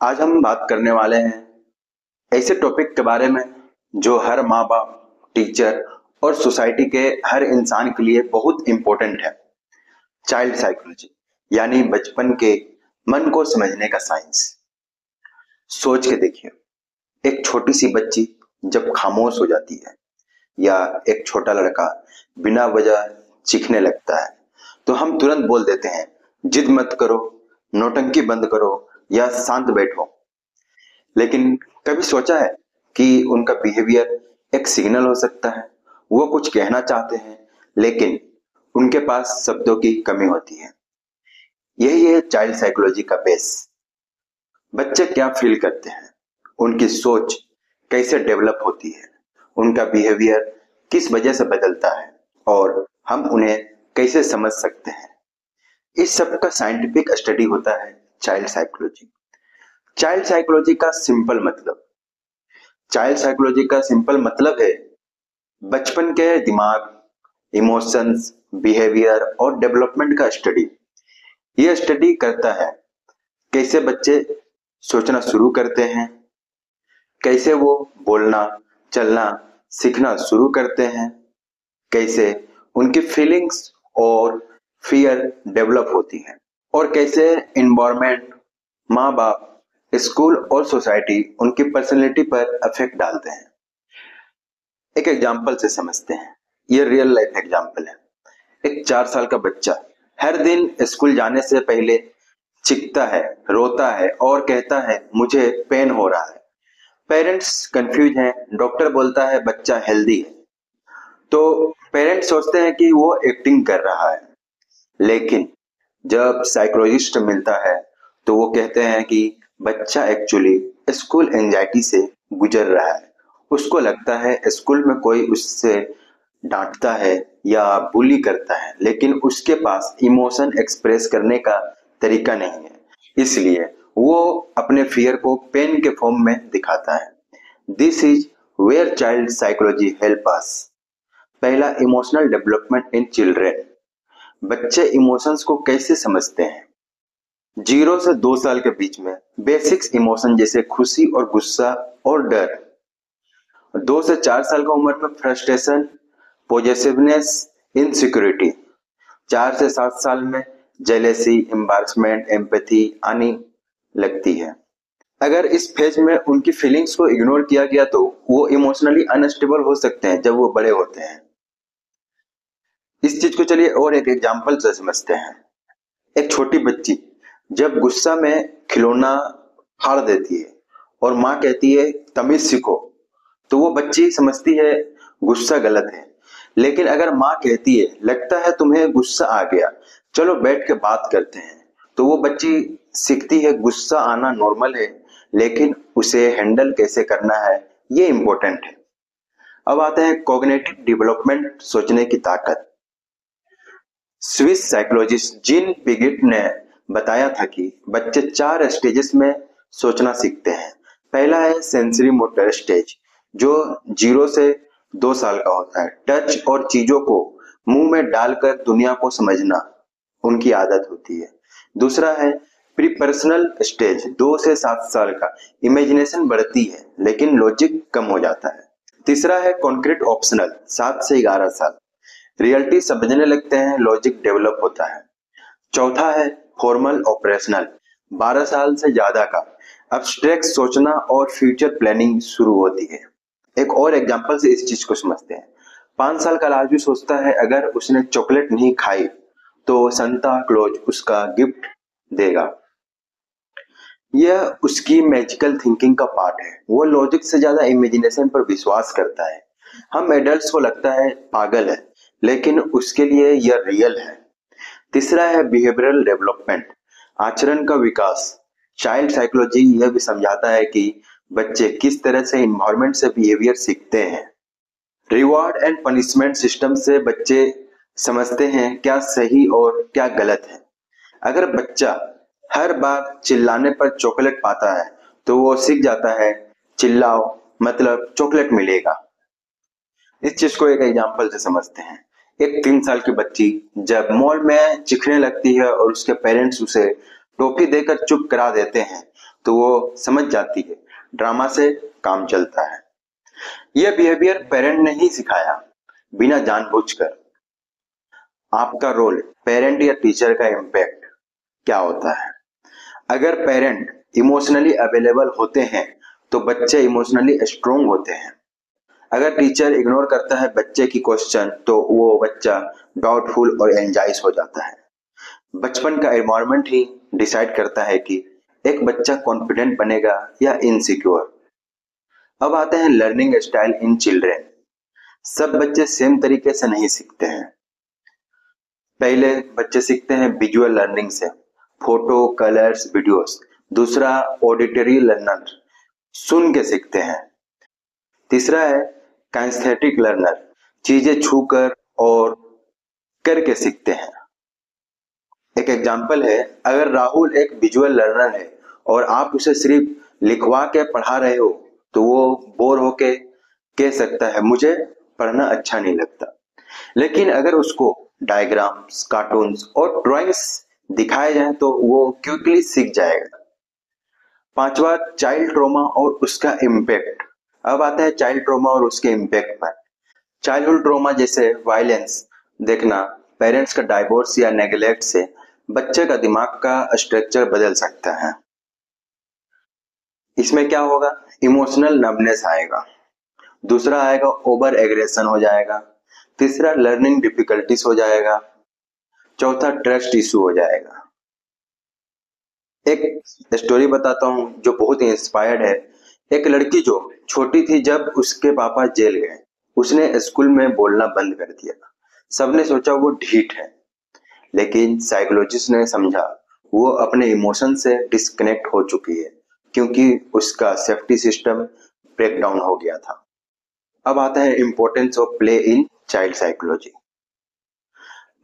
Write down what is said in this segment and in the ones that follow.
आज हम बात करने वाले हैं ऐसे टॉपिक के बारे में जो हर माँ बाप, टीचर और सोसाइटी के हर इंसान के लिए बहुत इंपॉर्टेंट है। चाइल्ड साइकोलॉजी यानी बचपन के मन को समझने का साइंस। सोच के देखिए, एक छोटी सी बच्ची जब खामोश हो जाती है या एक छोटा लड़का बिना वजह चीखने लगता है तो हम तुरंत बोल देते हैं, जिद मत करो, नौटंकी बंद करो या शांत बैठो। लेकिन कभी सोचा है कि उनका बिहेवियर एक सिग्नल हो सकता है? वो कुछ कहना चाहते हैं लेकिन उनके पास शब्दों की कमी होती है। यही है चाइल्ड साइकोलॉजी का बेस। बच्चे क्या फील करते हैं, उनकी सोच कैसे डेवलप होती है, उनका बिहेवियर किस वजह से बदलता है और हम उन्हें कैसे समझ सकते हैं। इस सब का साइंटिफिक स्टडी होता है चाइल्ड साइकोलॉजी। चाइल्ड साइकोलॉजी का सिंपल मतलब है बचपन के दिमाग, इमोशंस, बिहेवियर और डेवलपमेंट का स्टडी। यह स्टडी करता है कैसे बच्चे सोचना शुरू करते हैं, कैसे वो बोलना, चलना, सीखना शुरू करते हैं, कैसे उनकी फीलिंग्स और फियर डेवलप होती है और कैसे एनवायरनमेंट, माँ बाप, स्कूल और सोसाइटी उनकी पर्सनैलिटी पर इफेक्ट डालते हैं। एक एग्जाम्पल से समझते हैं। ये रियल लाइफ एग्जाम्पल है। एक 4 साल का बच्चा हर दिन स्कूल जाने से पहले चीखता है, रोता है और कहता है मुझे पेन हो रहा है। पेरेंट्स कंफ्यूज हैं, डॉक्टर बोलता है बच्चा हेल्दी है। तो पेरेंट्स सोचते हैं कि वो एक्टिंग कर रहा है, लेकिन जब साइकोलॉजिस्ट मिलता है तो वो कहते हैं कि बच्चा एक्चुअली स्कूल एंजाइटी से गुजर रहा है। उसको लगता है स्कूल में कोई उससे डांटता है या बुली करता है, लेकिन उसके पास इमोशन एक्सप्रेस करने का तरीका नहीं है, इसलिए वो अपने फियर को पेन के फॉर्म में दिखाता है। This is where child psychology help us. पहला, इमोशनल डेवलपमेंट इन चिल्ड्रेन। बच्चे इमोशंस को कैसे समझते हैं? 0 से 2 साल के बीच में बेसिक्स इमोशन जैसे खुशी और गुस्सा और डर। 2 से 4 साल का उम्र में फ्रस्ट्रेशन, पॉजेसिवनेस, इनसिक्योरिटी। 4 से 7 साल में जेलेसी, एम्बारसमेंट, एम्पैथी आनी लगती है। अगर इस फेज में उनकी फीलिंग्स को इग्नोर किया गया तो वो इमोशनली अनस्टेबल हो सकते हैं जब वो बड़े होते हैं। इस चीज को चलिए और एक एग्जाम्पल से समझते हैं। एक छोटी बच्ची जब गुस्सा में खिलौना फाड़ देती है और माँ कहती है तमीज सीखो, तो वो बच्ची समझती है गुस्सा गलत है। लेकिन अगर माँ कहती है लगता है तुम्हें गुस्सा आ गया, चलो बैठ के बात करते हैं, तो वो बच्ची सीखती है गुस्सा आना नॉर्मल है, लेकिन उसे हैंडल कैसे करना है ये इंपॉर्टेंट है। अब आते हैं कॉग्निटिव डेवलपमेंट, सोचने की ताकत। स्विस साइकोलॉजिस्ट जीन पिगेट ने बताया था कि बच्चे 4 स्टेजेस में सोचना सीखते हैं। पहला है सेंसरी मोटर स्टेज, जो 0 से 2 साल का होता है। टच और चीजों को मुंह में डालकर दुनिया को समझना उनकी आदत होती है। दूसरा है प्री पर्सनल स्टेज, 2 से 7 साल का। इमेजिनेशन बढ़ती है लेकिन लॉजिक कम हो जाता है। तीसरा है कॉन्क्रीट ऑप्शनल, 7 से 11 साल। रियलिटी समझने लगते हैं, लॉजिक डेवलप होता है। चौथा है फॉर्मल ऑपरेशनल, 12 साल से ज्यादा का। अब्स्ट्रैक्ट सोचना और फ्यूचर प्लानिंग शुरू होती है। एक और एग्जांपल से इस चीज को समझते हैं। 5 साल का राजू सोचता है अगर उसने चॉकलेट नहीं खाई तो संता क्लॉज उसका गिफ्ट देगा। यह उसकी मैजिकल थिंकिंग का पार्ट है। वो लॉजिक से ज्यादा इमेजिनेशन पर विश्वास करता है। हम एडल्ट्स को लगता है पागल है, लेकिन उसके लिए यह रियल है। तीसरा है बिहेवियरल डेवलपमेंट, आचरण का विकास। चाइल्ड साइकोलॉजी यह भी समझाता है कि बच्चे किस तरह से एनवायरनमेंट से बिहेवियर सीखते हैं। रिवॉर्ड एंड पनिशमेंट सिस्टम से बच्चे समझते हैं क्या सही और क्या गलत है। अगर बच्चा हर बार चिल्लाने पर चॉकलेट पाता है तो वो सीख जाता है चिल्लाओ मतलब चॉकलेट मिलेगा। इस चीज को एक एग्जांपल से समझते हैं। एक 3 साल की बच्ची जब मॉल में चीखने लगती है और उसके पेरेंट्स उसे टॉफी देकर चुप करा देते हैं तो वो समझ जाती है, ड्रामा से काम चलता है। यह बिहेवियर पेरेंट ने ही सिखाया, बिना जानबूझकर। आपका रोल, पेरेंट या टीचर का इम्पैक्ट क्या होता है? अगर पेरेंट इमोशनली अवेलेबल होते हैं तो बच्चे इमोशनली स्ट्रोंग होते हैं। अगर टीचर इग्नोर करता है बच्चे की क्वेश्चन तो वो बच्चा डाउटफुल और एंजाइज हो जाता है। बचपन का एनवायरनमेंट ही डिसाइड करता है कि एक बच्चा कॉन्फिडेंट बनेगा या इनसिक्योर। अब आते हैं लर्निंग स्टाइल इन चिल्ड्रेन। सब बच्चे सेम तरीके से नहीं सीखते हैं। पहले बच्चे सीखते हैं विजुअल लर्निंग से, फोटो, कलर्स, वीडियोस। दूसरा ऑडिटरी लर्नर, सुन के सीखते हैं। तीसरा है काइनेस्थेटिक लर्नर, चीजें छूकर और करके सीखते हैं। एक एग्जांपल है, अगर राहुल एक विजुअल लर्नर है और आप उसे सिर्फ लिखवा के पढ़ा रहे हो तो वो बोर होके कह सकता है मुझे पढ़ना अच्छा नहीं लगता। लेकिन अगर उसको डायग्राम्स, कार्टून्स और ड्राइंग्स दिखाए जाए तो वो क्विकली सीख जाएगा। पांचवा, चाइल्ड ट्रॉमा और उसका इम्पैक्ट। अब आता है चाइल्ड ट्रॉमा और उसके इम्पैक्ट पर। चाइल्डहुड ट्रॉमा जैसे वायलेंस देखना, पेरेंट्स का डाइवोर्स या नेग्लेक्ट से बच्चे का दिमाग का स्ट्रक्चर बदल सकता है। इसमें क्या होगा? इमोशनल नर्वनेस आएगा। दूसरा आएगा ओवर एग्रेशन हो जाएगा। तीसरा लर्निंग डिफिकल्टीज हो जाएगा। चौथा ट्रस्ट इशू हो जाएगा। एक स्टोरी बताता हूं जो बहुत ही इंस्पायर्ड है। एक लड़की जो छोटी थी जब उसके पापा जेल गए, उसने स्कूल में बोलना बंद कर दिया। सबने सोचा वो ढीठ है, लेकिन साइकोलॉजिस्ट ने समझा वो अपने इमोशन से डिस्कनेक्ट हो चुकी है क्योंकि उसका सेफ्टी सिस्टम ब्रेक डाउन हो गया था। अब आता है importance of play in child psychology.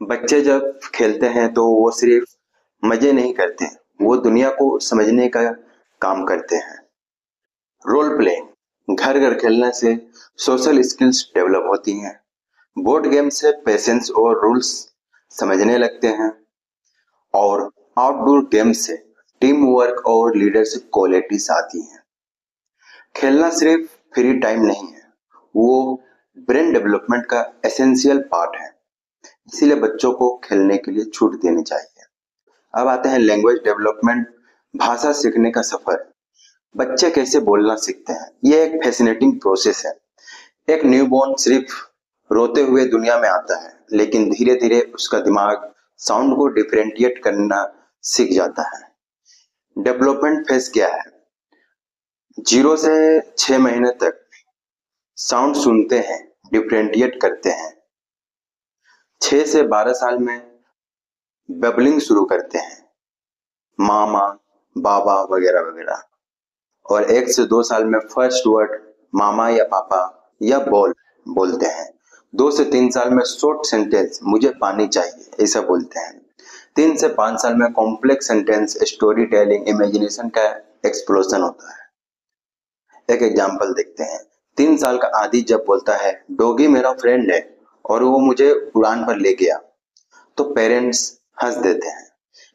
बच्चे जब खेलते हैं तो वो सिर्फ मजे नहीं करते, वो दुनिया को समझने का काम करते हैं। रोल प्लेइंग, घर घर खेलने से सोशल स्किल्स डेवलप होती हैं। बोर्ड गेम से पेशेंस और रूल्स समझने लगते हैं। और आउटडोर गेम से टीम वर्क और लीडरशिप क्वालिटीज आती हैं। खेलना सिर्फ फ्री टाइम नहीं है, वो ब्रेन डेवलपमेंट का एसेंशियल पार्ट है। इसीलिए बच्चों को खेलने के लिए छूट देनी चाहिए। अब आते हैं लैंग्वेज डेवलपमेंट, भाषा सीखने का सफर। बच्चे कैसे बोलना सीखते हैं, ये एक फैसिनेटिंग प्रोसेस है। एक न्यूबॉर्न सिर्फ रोते हुए दुनिया में आता है, लेकिन धीरे धीरे उसका दिमाग साउंड को डिफरेंशिएट करना सीख जाता है। डेवलपमेंट फेज क्या है? 0 से 6 महीने तक साउंड सुनते हैं, डिफरेंशिएट करते हैं। 6 से 12 साल में बबलिंग शुरू करते हैं, मामा, बाबा वगैरह वगैरह। और 1 से 2 साल में फर्स्ट वर्ड मामा या पापा या बॉल बोलते हैं। 2 से 3 साल में शॉर्ट सेंटेंस मुझे पानी चाहिए ऐसा बोलते हैं। 3 से 5 साल में complex sentence, story telling, imagination का एक्सप्लोजन होता है। एक एग्जांपल देखते हैं। 3 साल का आदि जब बोलता है डॉगी मेरा फ्रेंड है और वो मुझे उड़ान पर ले गया, तो पेरेंट्स हंस देते हैं।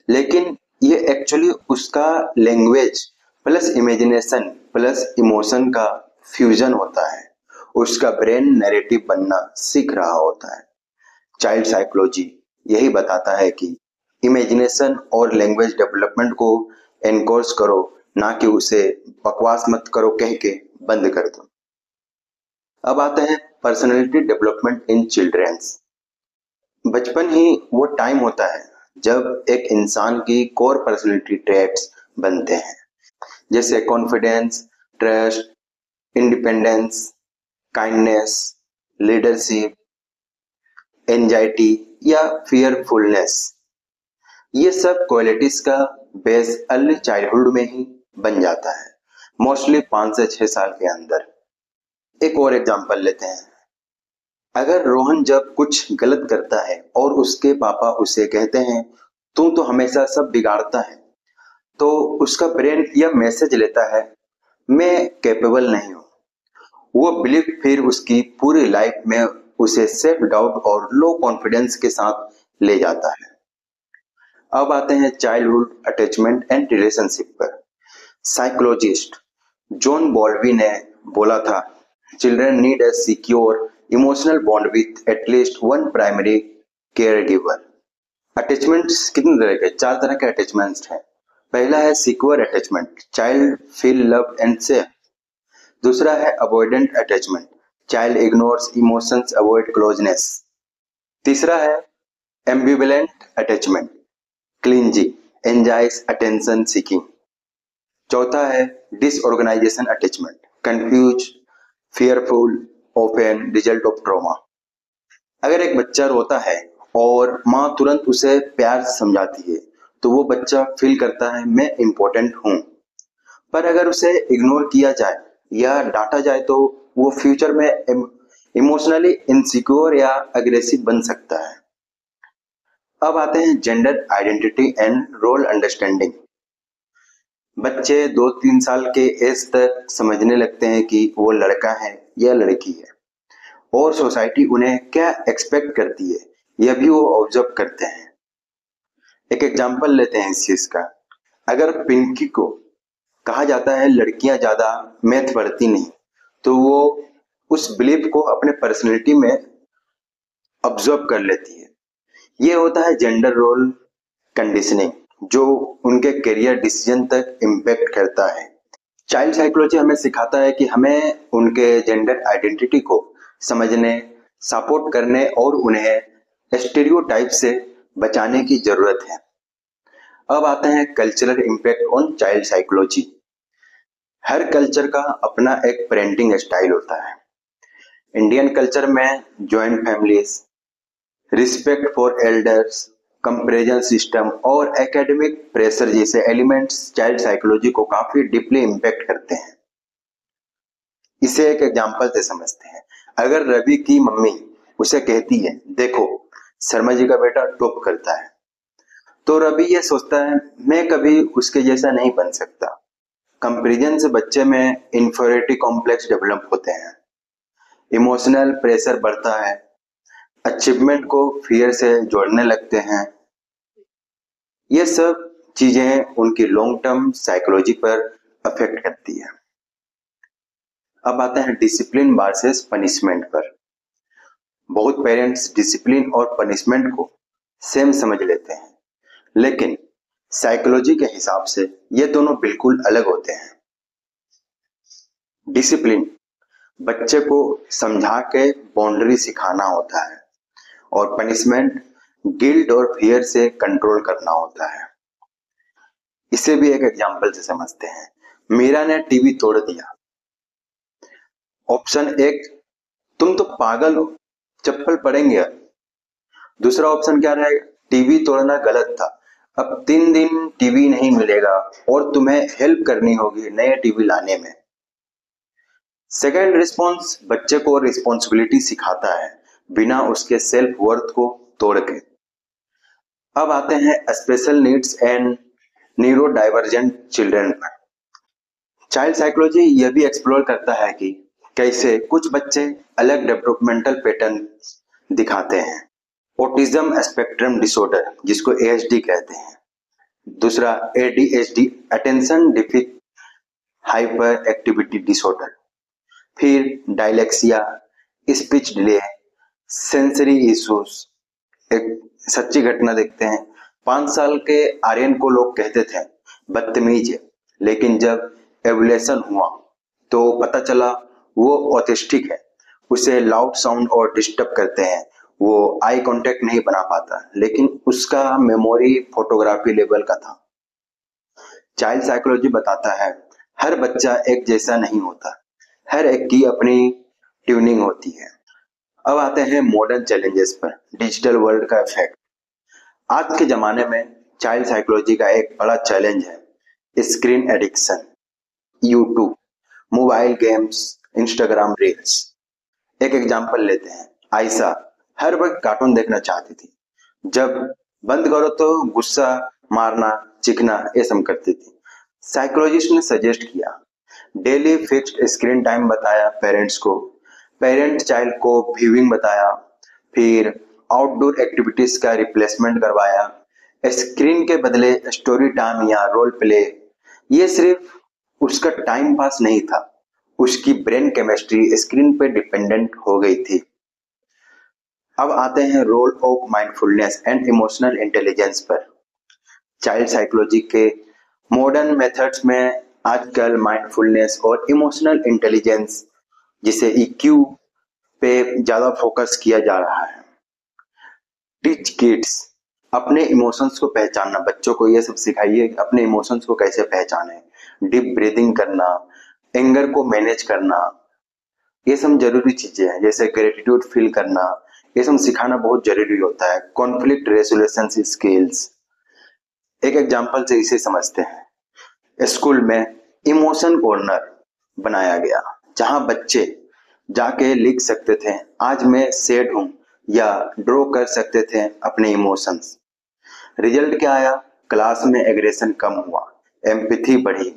लेकिन ये एक्चुअली उसका language plus imagination plus emotion का फ्यूजन होता है। उसका ब्रेन नैरेटिव बनना सीख रहा होता है। चाइल्ड साइकोलॉजी यही बताता है कि इमेजिनेशन और लैंग्वेज डेवलपमेंट को एनकोर्स करो, ना कि उसे बकवास मत करो कह के बंद कर दो। अब आता है पर्सनैलिटी डेवलपमेंट इन चिल्ड्रंस। बचपन ही वो टाइम होता है जब एक इंसान की कोर पर्सनैलिटी ट्रेट्स बनते हैं, जैसे confidence, trust, independence, kindness, leadership, anxiety या फियरफुलनेस। ये सब क्वालिटीज का बेस अर्ली चाइल्डहुड में ही बन जाता है, मोस्टली 5 से 6 साल के अंदर। एक और एग्जांपल लेते हैं। अगर रोहन जब कुछ गलत करता है और उसके पापा उसे कहते हैं तू तो हमेशा सब बिगाड़ता है, तो उसका ब्रेन यह मैसेज लेता है मैं कैपेबल नहीं हूं। वो बिलीफ फिर उसकी पूरी लाइफ में उसे सेल्फ डाउट और लो कॉन्फिडेंस के साथ ले जाता है। अब आते हैं चाइल्डहुड अटैचमेंट एंड रिलेशनशिप पर। साइकोलॉजिस्ट जॉन बॉल्बी ने बोला था, children need a secure emotional bond with at least one primary caregiver. Attachments कितने तरह के? 4 तरह के अटैचमेंट्स हैं। पहला है secure attachment, child feel love and safe. दूसरा है avoidant attachment, child ignores emotions, avoid closeness. तीसरा है एम्बिवेलेंट अटैचमेंट, क्लिंजी, एंजाइज अटेंशन सीकिंग। चौथा है disorganisation attachment, confuse, fearful, open, result of trauma. अगर एक बच्चा रोता है और माँ तुरंत उसे प्यार से समझाती है तो वो बच्चा फील करता है मैं इम्पोर्टेंट हूं। पर अगर उसे इग्नोर किया जाए या डांटा जाए तो वो फ्यूचर में इमोशनली इनसिक्योर या अग्रेसिव बन सकता है। अब आते हैं gender identity and role understanding. बच्चे 2-3 साल के एज तक समझने लगते हैं कि वो लड़का है या लड़की है और सोसाइटी उन्हें क्या एक्सपेक्ट करती है यह भी वो ऑब्जर्व करते हैं। एक एग्जांपल लेते हैं इस चीज का। अगर पिंकी को कहा जाता है लड़कियां ज्यादा मैथ पढ़ती नहीं तो वो उस बिलीफ को अपने पर्सनैलिटी में ऑब्जर्व कर लेती है। ये होता है जेंडर रोल कंडीशनिंग जो उनके करियर डिसीजन तक इम्पैक्ट करता है। चाइल्ड साइकोलॉजी हमें सिखाता है कि हमें उनके जेंडर आइडेंटिटी को समझने, सपोर्ट करने और उन्हें स्टीरियोटाइप से बचाने की जरूरत है। अब आते हैं cultural impact on child psychology. Her culture का अपना एक पेरेंटिंग स्टाइल होता है। इंडियन कल्चर में joint families, respect for elders, comparison system और एकेडमिक प्रेशर जैसे एलिमेंट्स चाइल्ड साइकोलॉजी को काफी डीपली इम्पैक्ट करते हैं। इसे एक एग्जांपल से समझते हैं। अगर रवि की मम्मी उसे कहती है देखो शर्मा जी का बेटा टॉप करता है तो रवि ये सोचता है मैं कभी उसके जैसा नहीं बन सकता। कंपैरिजन से बच्चे में इंफीरियरिटी कॉम्प्लेक्स डेवलप होते हैं, इमोशनल प्रेशर बढ़ता है, अचीवमेंट को फियर से जोड़ने लगते हैं। ये सब चीजें उनकी लॉन्ग टर्म साइकोलॉजी पर अफेक्ट करती है। अब आते हैं डिसिप्लिन वर्सेस पनिशमेंट पर। बहुत पेरेंट्स डिसिप्लिन और पनिशमेंट को सेम समझ लेते हैं, लेकिन साइकोलॉजी के हिसाब से ये दोनों बिल्कुल अलग होते हैं। डिसिप्लिन बच्चे को समझा के बाउंड्री सिखाना होता है और पनिशमेंट गिल्ट और फियर से कंट्रोल करना होता है। इसे भी एक एग्जांपल से समझते हैं। मीरा ने टीवी तोड़ दिया। ऑप्शन 1, तुम तो पागल हो, चप्पल पड़ेंगे अब। दूसरा ऑप्शन क्या रहेगा? टीवी तोड़ना गलत था, अब 3 दिन टीवी नहीं मिलेगा और तुम्हें हेल्प करनी होगी नए टीवी लाने में। सेकेंड रिस्पॉन्स बच्चे को रिस्पॉन्सिबिलिटी सिखाता है बिना उसके सेल्फ वर्थ को तोड़ के। अब आते हैं special needs and neuro divergent children पर। चाइल्ड साइकोलॉजी यह भी एक्सप्लोर करता है कि कैसे कुछ बच्चे अलग डेवलपमेंटल पैटर्न दिखाते हैं। ऑटिज्म स्पेक्ट्रम डिसऑर्डर जिसको ASD कहते हैं। दूसरा ADHD attention deficit hyperactivity disorder. फिर dyslexia, speech delay, sensory issues. एक सच्ची घटना देखते हैं। 5 साल के आर्यन को लोग कहते थे बदतमीज है, लेकिन जब एवोल्यूशन हुआ तो पता चला वो ऑटिस्टिक है। उसे लाउड साउंड और डिस्टर्ब करते हैं। वो आई कांटेक्ट नहीं बना पाता, लेकिन उसका मेमोरी फोटोग्राफी लेवल का था। चाइल्ड साइकोलॉजी बताता है हर बच्चा एक जैसा नहीं होता, हर एक की अपनी ट्यूनिंग होती है। अब आते हैं मॉडर्न चैलेंजेस पर, डिजिटल वर्ल्ड का इफेक्ट। आज के जमाने में चाइल्ड साइकोलॉजी का एक बड़ा चैलेंज है screen addiction, YouTube, mobile games, Instagram reels. एक एग्जांपल लेते हैं। आयशा हर वक्त कार्टून देखना चाहती थी, जब बंद करो तो गुस्सा, मारना, चिखना ये सब करती थी। साइकोलॉजिस्ट ने सजेस्ट किया, डेली फिक्स्ड स्क्रीन टाइम बताया पेरेंट्स को, पेरेंट चाइल्ड को व्यूइंग बताया, फिर आउटडोर एक्टिविटीज का रिप्लेसमेंट करवाया, स्क्रीन के बदले स्टोरी टाइम या रोल प्ले। ये सिर्फ उसका टाइम पास नहीं था, उसकी ब्रेन केमिस्ट्री स्क्रीन पे डिपेंडेंट हो गई थी। अब आते हैं role of mindfulness and emotional intelligence पर। चाइल्ड साइकोलॉजी के मॉडर्न मेथड्स में आजकल माइंडफुलनेस और इमोशनल इंटेलिजेंस, जिसे ईक्यू, पे ज्यादा फोकस किया जा रहा है। टीच किड्स, अपने इमोशंस को पहचानना, बच्चों को ये सब सिखाइए कि अपने इमोशंस को कैसे पहचाने, डीप ब्रीदिंग करना, एंगर को मैनेज करना, ये सब जरूरी चीजें हैं। जैसे ग्रेटिट्यूड फील करना, ये सब सिखाना बहुत जरूरी होता है। कॉन्फ्लिक्ट रेजोल्यूशन स्किल्स, एक एग्जांपल से इसे समझते हैं। स्कूल में इमोशन कॉर्नर बनाया गया, जहां बच्चे जाके लिख सकते थे आज मैं सैड हूं, या ड्रॉ कर सकते थे अपने इमोशंस। रिजल्ट क्या आया? क्लास में एग्रेशन कम हुआ, एम्पैथी बढ़ी।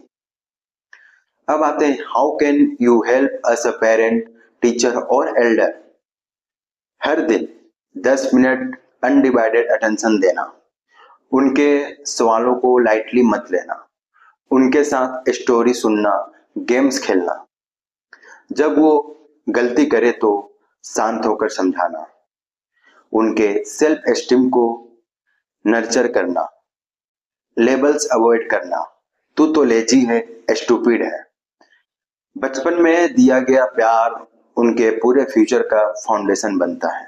अब आते हैं how can you help as a parent, teacher और एल्डर। हर दिन 10 मिनट अनडिवाइडेड अटेंशन देना, उनके सवालों को लाइटली मत लेना, उनके साथ स्टोरी सुनना, गेम्स खेलना। जब वो गलती करे तो शांत होकर समझाना, उनके सेल्फ एस्टीम को नर्चर करना, लेबल्स अवॉइड करना, तू तो लेजी है, स्टूपिड है। बचपन में दिया गया प्यार उनके पूरे फ्यूचर का फाउंडेशन बनता है।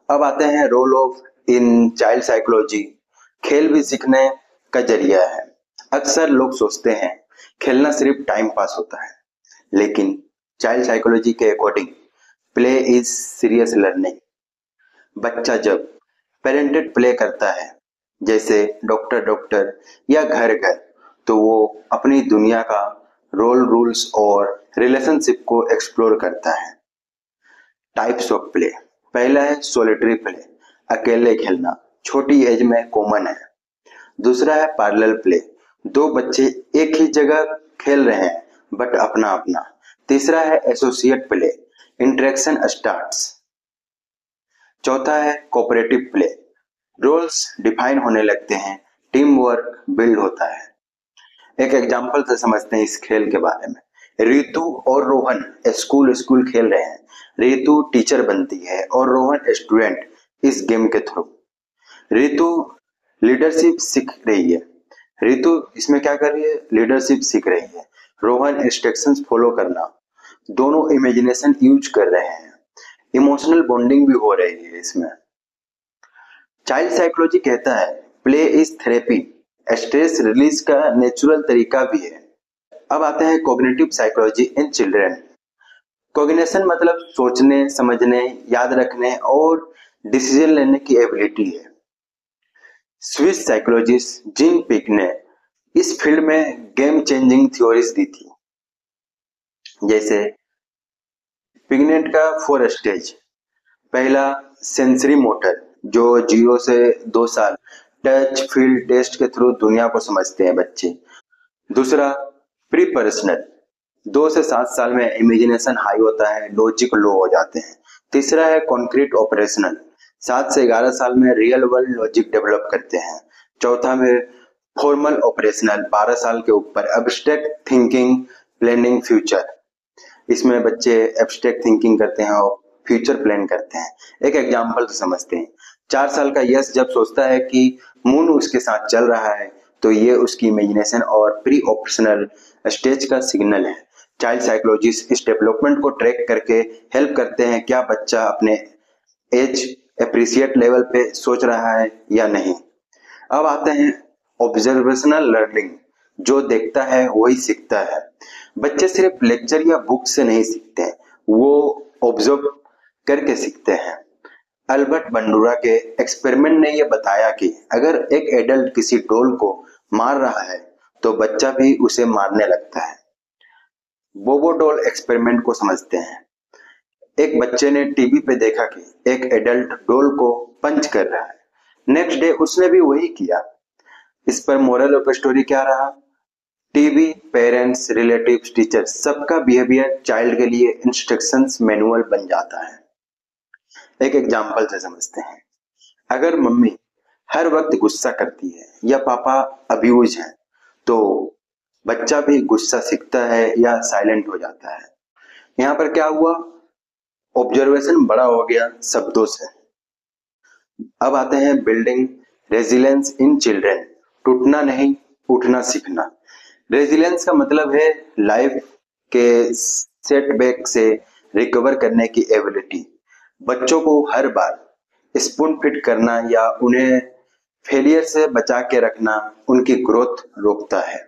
अब आते हैं role of in child psychology. खेल भी सीखने का जरिया है। अक्सर लोग सोचते हैं खेलना सिर्फ टाइम पास होता है, लेकिन चाइल्ड साइकोलॉजी के according play is serious learning. बच्चा जब पेरेंटेड प्ले करता है, जैसे डॉक्टर डॉक्टर या घर घर, तो वो अपनी दुनिया का रोल, रूल्स और रिलेशनशिप को एक्सप्लोर करता है। Types of play. पहला है सोलिटरी प्ले, अकेले खेलना, छोटी एज में कॉमन है। दूसरा है पैरेलल प्ले, दो बच्चे एक ही जगह खेल रहे हैं बट अपना अपना। तीसरा है एसोसिएट प्ले, इंटरेक्शन स्टार्ट्स। चौथा है कोऑपरेटिव प्ले, रोल्स डिफाइन होने लगते हैं, टीम वर्क बिल्ड होता है। एक एग्जांपल से समझते हैं इस खेल के बारे में। रितु और रोहन स्कूल स्कूल खेल रहे हैं। रितु टीचर बनती है और रोहन स्टूडेंट इस गेम के थ्रू। रितु लीडरशिप सीख रही है। रितु इसमें क्या कर रही है? लीडरशिप सीख रही है। रोहन इंस्ट्रक्शंस फॉलो करना। दोनों इमेजिनेशन यूज कर रहे हैं। इमोशनल बॉन्डिंग भी हो रही है इसमें। चाइल्ड साइकोलॉजी कहता है play is therapy, stress release का नेचुरल तरीका भी है। अब आते हैं cognitive psychology in children. Cognition मतलब सोचने, समझने, याद रखने और डिसीजन लेने की एबिलिटी है। स्विस साइकोलॉजिस्ट जिन पिक ने इस फील्ड में गेम चेंजिंग थ्योरीज दी थी। जैसे पिगनेट का 4 स्टेज। पहला सेंसरी मोटर, जो 0 से 2 साल टच, फील, टेस्ट के थ्रू दुनिया को समझते हैं बच्चे। दूसरा प्री पर्सनल, 2 से 7 साल में इमेजिनेशन हाई होता है, लॉजिक लो हो जाते हैं। तीसरा है कॉन्क्रीट ऑपरेशनल, 7 से 11 साल में रियल वर्ल्ड लॉजिक डेवलप करते हैं। चौथा में फॉर्मल ऑपरेशनल, 12 साल के ऊपर एब्स्ट्रैक्ट थिंकिंग, प्लानिंग फ्यूचर। इसमें बच्चे एब्स्ट्रैक्ट थिंकिंग करते हैं और फ्यूचर प्लान करते हैं। एक एग्जांपल तो समझते हैं। 4 साल का यश जब सोचता है कि मून उसके साथ चल रहा है, तो ये उसकी इमेजिनेशन और प्री ऑपरेशनल स्टेज का सिग्नल है। चाइल्ड साइकोलॉजिस्ट इस डेवलपमेंट को ट्रैक करके हेल्प करते हैं, क्या बच्चा अपने एज एप्रिसिएट लेवल पे सोच रहा है या नहीं। अब आते हैं ऑब्जर्वेशनल लर्निंग, जो देखता है वही सीखता है। बच्चे सिर्फ लेक्चर या बुक से नहीं सीखते हैं, वो ऑब्जर्व करके सीखते हैं। अल्बर्ट बंडूरा के एक्सपेरिमेंट ने यह बताया कि अगर एक एडल्ट किसी डॉल को मार रहा है तो बच्चा भी उसे मारने लगता है। बोबो डॉल एक्सपेरिमेंट को समझते हैं। एक बच्चे ने टीवी पे देखा कि एक एडल्ट डॉल को पंच कर रहा है। नेक्स्ट डे उसने भी वही किया। इस पर मोरल ऑफ स्टोरी क्या रहा? टीवी, पेरेंट्स, रिलेटिव्स, टीचर्स, सबका बिहेवियर चाइल्ड के लिए इंस्ट्रक्शंस मैनुअल बन जाता है। एक एग्जांपल से समझते हैं। अगर मम्मी हर वक्त गुस्सा करती है या पापा अब्यूज हैं, तो बच्चा भी गुस्सा सीखता है या साइलेंट हो जाता है। यहाँ पर क्या हुआ, ऑब्जर्वेशन बड़ा हो गया शब्दों से। अब आते हैं बिल्डिंग रेजिलियंस इन चिल्ड्रन, टूटना नहीं उठना सीखना। रेजिलियंस का मतलब है लाइफ के सेटबैक से रिकवर करने की एबिलिटी। बच्चों को हर बार स्पून फिट करना या उन्हें फेलियर से बचा के रखना उनकी ग्रोथ रोकता है।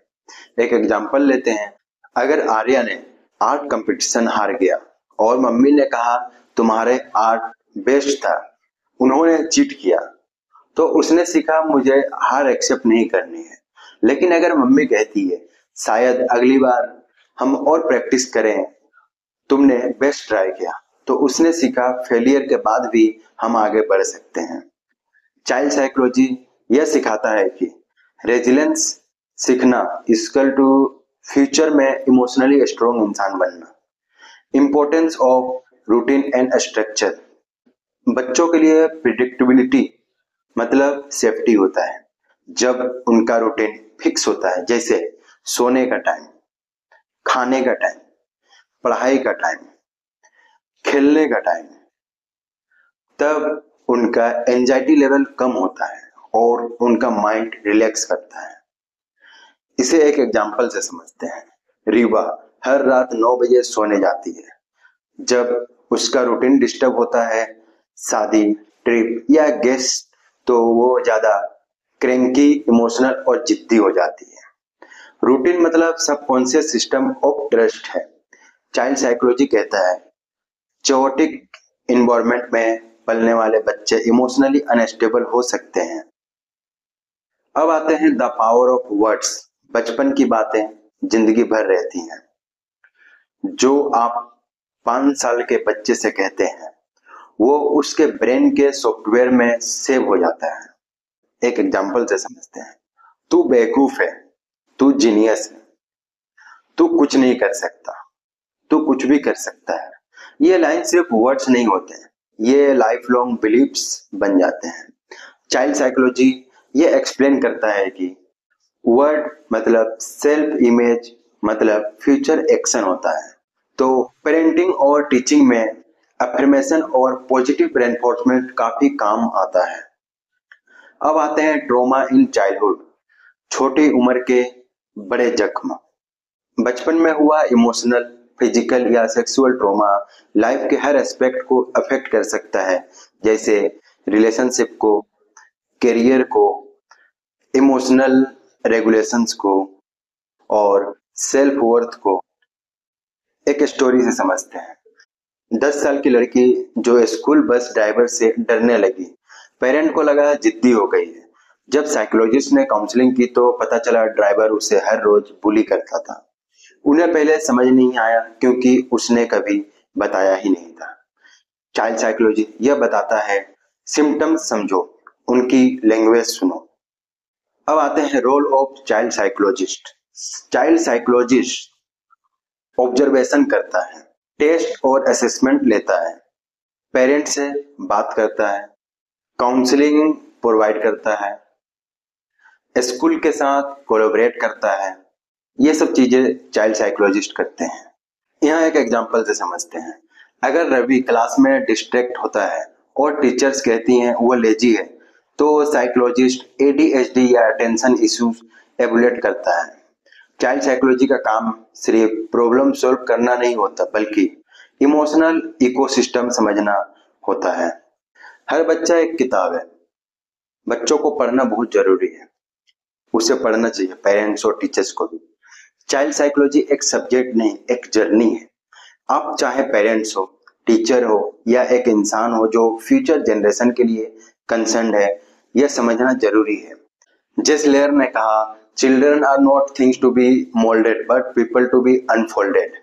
एक एग्जांपल लेते हैं, अगर आर्या ने आर्ट कंपटीशन हार गया और मम्मी ने कहा तुम्हारे आर्ट बेस्ट था, उन्होंने चीट किया, तो उसने सीखा मुझे हार एक्सेप्ट नहीं करनी है। लेकिन अगर मम्मी कहती है शायद अगली बार हम और प्रैक्टिस करें, तुमने बेस्ट ट्राई किया, तो उसने सीखा फेलियर के बाद भी हम आगे बढ़ सकते हैं। चाइल्ड साइकोलॉजी यह सिखाता है कि रेजिलियंस सीखना इक्वल टू फ्यूचर में इमोशनली स्ट्रॉन्ग इंसान बनना। Importance of routine and structure, बच्चों के लिए प्रिडिक्टेबिलिटी मतलब सेफ्टी होता है। जब उनका रूटीन फिक्स होता है, जैसे सोने का टाइम, खाने का टाइम, पढ़ाई का टाइम, खेलने का टाइम, तब उनका एंजाइटी लेवल कम होता है और उनका माइंड रिलैक्स करता है। इसे एक एग्जांपल से समझते हैं। रीवा हर रात 9 बजे सोने जाती है। जब उसका रूटीन डिस्टर्ब होता है, शादी, ट्रिप या गेस्ट, तो वो ज्यादा क्रैंकी, इमोशनल और जिद्दी हो जाती है। रूटीन मतलब सबकॉन्शियस सिस्टम ऑफ ट्रस्ट है। चाइल्ड साइकोलॉजी कहता है चोटिक इन्वायरमेंट में पलने वाले बच्चे इमोशनली अनस्टेबल हो सकते हैं। अब आते हैं द पावर ऑफ वर्ड्स, बचपन की बातें जिंदगी भर रहती हैं। जो आप 5 साल के बच्चे से कहते हैं वो उसके ब्रेन के सॉफ्टवेयर में सेव हो जाता है। एक एग्जांपल से समझते हैं, तू बेवकूफ है, तू जीनियस है, तू कुछ नहीं कर सकता, तू कुछ भी कर सकता है। ये लाइन सिर्फ वर्ड्स नहीं होते, ये लाइफ लॉन्ग बिलीफ्स बन जाते हैं। चाइल्ड साइकोलॉजी ये एक्सप्लेन करता है कि वर्ड मतलब सेल्फ इमेज मतलब फ्यूचर एक्शन होता है। तो पेरेंटिंग और टीचिंग में अफर्मेशन और पॉजिटिव रेनफोर्समेंट काफी काम आता है। अब आते हैं ट्रॉमा इन चाइल्डहुड, छोटी उम्र के बड़े जख्म। बचपन में हुआ इमोशनल, फिजिकल या सेक्सुअल ट्रॉमा लाइफ के हर एस्पेक्ट को अफेक्ट कर सकता है, जैसे रिलेशनशिप को, करियर को, इमोशनल रेगुलेशंस को और सेल्फ वर्थ को। एक स्टोरी से समझते हैं। 10 साल की लड़की जो स्कूल बस ड्राइवर से डरने लगी, पेरेंट को लगा जिद्दी हो गई है। जब साइकोलॉजिस्ट ने काउंसलिंग की तो पता चला ड्राइवर उसे हर रोज बुली करता था। उन्हें पहले समझ नहीं आया क्योंकि उसने कभी बताया ही नहीं था। चाइल्ड साइकोलॉजी यह बताता है सिम्टम्स समझो, उनकी लैंग्वेज सुनो। अब आते हैं role of child psychologist. Child psychologist observation करता है, टेस्ट और असेसमेंट लेता है, पेरेंट से बात करता है, काउंसलिंग प्रोवाइड करता है, स्कूल के साथ कोलैबोरेट करता है। ये सब चीजें चाइल्ड साइकोलॉजिस्ट करते हैं। यहाँ एक एग्जांपल से समझते हैं। अगर रवि क्लास में डिस्ट्रैक्ट होता है और टीचर्स कहती हैं वो लेजी है, तो साइकोलॉजिस्ट एडीएचडी या अटेंशन इश्यूज एवुलेट करता है। चाइल्ड साइकोलॉजी का काम सिर्फ प्रॉब्लम सॉल्व करना नहीं होता, बल्कि इमोशनल इकोसिस्टम समझना होता है। हर बच्चा एक किताब है। बच्चों को पढ़ना बहुत जरूरी है, उसे पढ़ना चाहिए, पेरेंट्स और टीचर्स को भी। चाइल्ड साइकोलॉजी एक सब्जेक्ट नहीं, एक जर्नी है। आप चाहे पेरेंट्स हो, टीचर हो या एक इंसान हो जो फ्यूचर जनरेशन के लिए कंसर्न है, यह समझना जरूरी है। जेस लेयर ने कहा, children are not things to be moulded but people to be unfolded.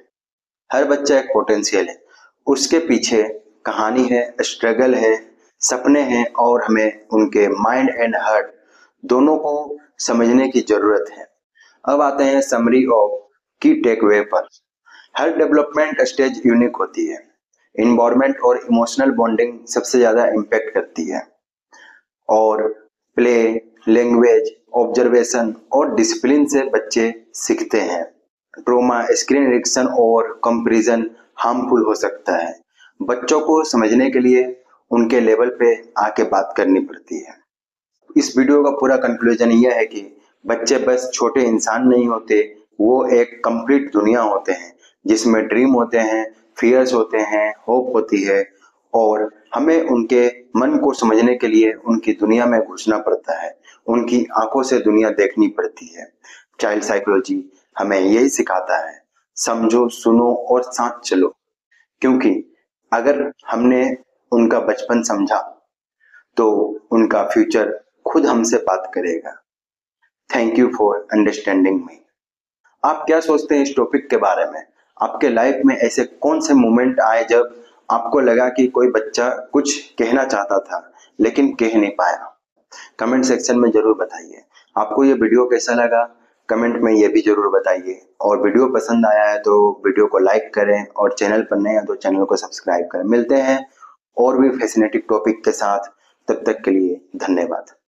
हर बच्चा एक पोटेंशियल है, उसके पीछे कहानी है, स्ट्रगल है, सपने हैं और हमें उनके माइंड एंड हार्ट दोनों को समझने की जरूरत है। अब आते हैं समरी ऑफ की टेकअवे पर। हर डेवलपमेंट स्टेज यूनिक होती है। इन्वायरमेंट और इमोशनल बॉन्डिंग सबसे ज्यादा इम्पैक्ट करती है और प्ले, लैंग्वेज ऑब्जर्वेशन और डिसिप्लिन से बच्चे सीखते हैं। ट्रॉमा, स्क्रीन एडिक्शन और कंपैरिजन हार्मफुल हो सकता है। बच्चों को समझने के लिए उनके लेवल पे आके बात करनी पड़ती है। इस वीडियो का पूरा कंक्लूजन यह है कि बच्चे बस छोटे इंसान नहीं होते, वो एक कंप्लीट दुनिया होते हैं जिसमें ड्रीम होते हैं, फियर्स होते हैं, होप होती है और हमें उनके मन को समझने के लिए उनकी दुनिया में घुसना पड़ता है, उनकी आंखों से दुनिया देखनी पड़ती है। चाइल्ड साइकोलॉजी हमें यही सिखाता है, समझो, सुनो और साथ चलो, क्योंकि अगर हमने उनका बचपन समझा तो उनका फ्यूचर खुद हमसे बात करेगा। Thank you for understanding me. आप क्या सोचते हैं इस टॉपिक के बारे में? आपके लाइफ में ऐसे कौन से मोमेंट आए जब आपको लगा कि कोई बच्चा कुछ कहना चाहता था लेकिन कह नहीं पाया? कमेंट सेक्शन में जरूर बताइए। आपको ये वीडियो कैसा लगा कमेंट में ये भी जरूर बताइए, और वीडियो पसंद आया है तो वीडियो को लाइक करें और चैनल पर नए हैं तो चैनल को सब्सक्राइब करें। मिलते हैं और भी फैसिनेटिंग टॉपिक के साथ, तब तक के लिए धन्यवाद।